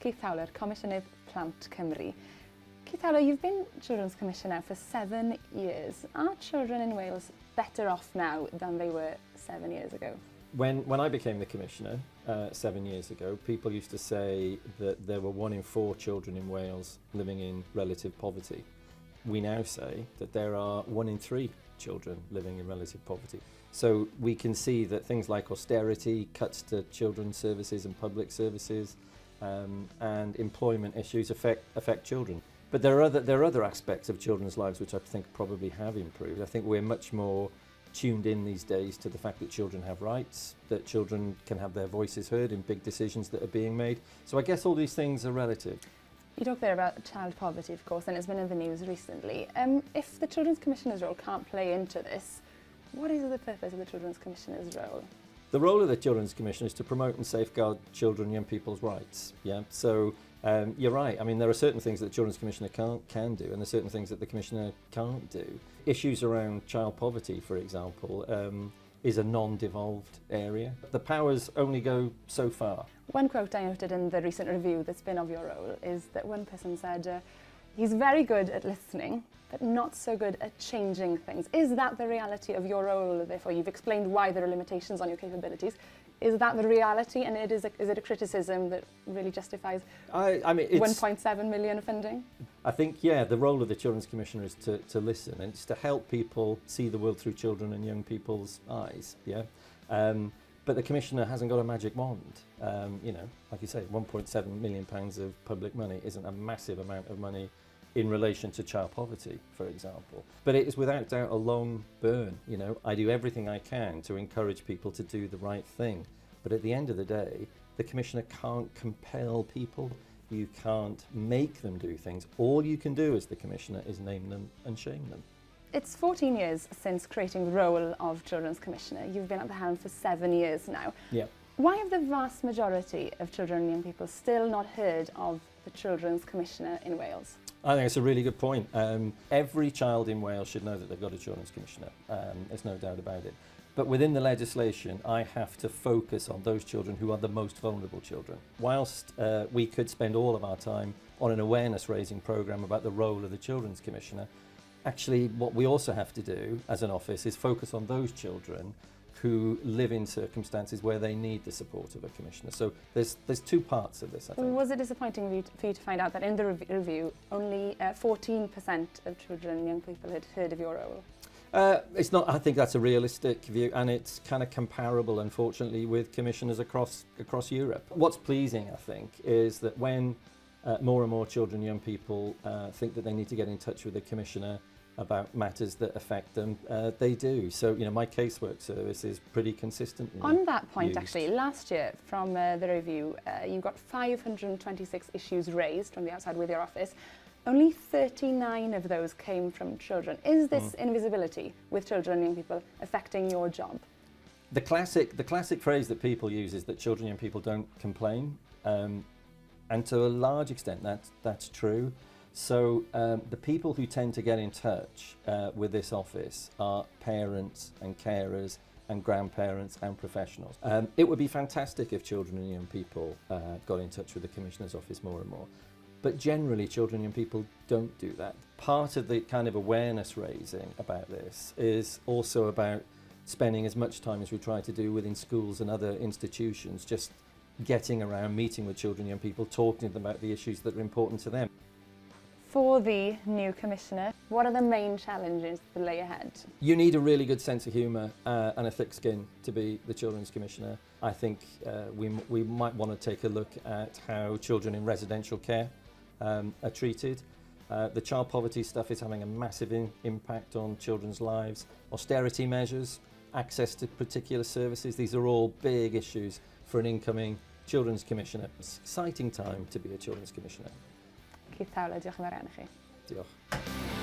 Keith Towler, Comisiynydd Plant Cymru. Keith Towler, you've been Children's Commissioner for 7 years. Are children in Wales better off now than they were 7 years ago? When I became the Commissioner 7 years ago, people used to say that there were 1 in 4 children in Wales living in relative poverty. We now say that there are 1 in 3 children living in relative poverty. So we can see that things like austerity, cuts to children's services and public services, and employment issues affect children. But there are other aspects of children's lives which I think probably have improved. I think we're much more tuned in these days to the fact that children have rights, that children can have their voices heard in big decisions that are being made. So I guess all these things are relative. You talked there about child poverty, of course, and it's been in the news recently. If the Children's Commissioner's role can't play into this, what is the purpose of the Children's Commissioner's role? The role of the Children's Commissioner is to promote and safeguard children and young people's rights. Yeah, so you're right. I mean, there are certain things that the Children's Commissioner can do, and there are certain things that the Commissioner can't do. Issues around child poverty, for example, is a non-devolved area. The powers only go so far. One quote I noted in the recent review that's been of your role is that one person said, he's very good at listening, but not so good at changing things. Is that the reality of your role? Therefore, you've explained why there are limitations on your capabilities. Is that the reality, and is it a criticism that really justifies I mean, 1.7 million funding? I think, yeah, the role of the Children's Commissioner is to listen, and it's to help people see the world through children and young people's eyes, yeah? But the Commissioner hasn't got a magic wand. You know, like you say, £1.7 million of public money isn't a massive amount of money in relation to child poverty, for example. But it is without doubt a long burn, you know. I do everything I can to encourage people to do the right thing. But at the end of the day, the Commissioner can't compel people. You can't make them do things. All you can do as the Commissioner is name them and shame them. It's 14 years since creating the role of Children's Commissioner. You've been at the helm for 7 years now. Yeah. Why have the vast majority of children and young people still not heard of the Children's Commissioner in Wales? I think it's a really good point. Every child in Wales should know that they've got a Children's Commissioner. There's no doubt about it. But within the legislation, I have to focus on those children who are the most vulnerable children. Whilst we could spend all of our time on an awareness-raising programme about the role of the Children's Commissioner, actually what we also have to do as an office is focus on those children who live in circumstances where they need the support of a Commissioner. So there's 2 parts of this, I think. Was it disappointing for you to find out that in the review, only 14% of children and young people had heard of your role? It's not. I think that's a realistic view, and it's kind of comparable, unfortunately, with commissioners across Europe. What's pleasing, I think, is that when more and more children and young people think that they need to get in touch with the Commissioner about matters that affect them, they do. So, you know, my casework service is pretty consistently On that point, used. actually, last year from the review, you got 526 issues raised from the outside with your office. Only 39 of those came from children. Is this invisibility with children and young people affecting your job? The classic phrase that people use is that children and young people don't complain, and to a large extent that's true. So the people who tend to get in touch with this office are parents and carers and grandparents and professionals. It would be fantastic if children and young people got in touch with the Commissioner's office more and more. But generally, children and young people don't do that. Part of the kind of awareness raising about this is also about spending as much time as we try to do within schools and other institutions, just getting around, meeting with children and young people, talking to them about the issues that are important to them. For the new Commissioner, what are the main challenges that lay ahead? You need a really good sense of humour and a thick skin to be the Children's Commissioner. I think we might want to take a look at how children in residential care are treated. The child poverty stuff is having a massive impact on children's lives. Austerity measures, access to particular services, these are all big issues for an incoming Children's Commissioner. It's an exciting time to be a Children's Commissioner. Keith Towler, diolch yn fawr iawn i chi. Diolch.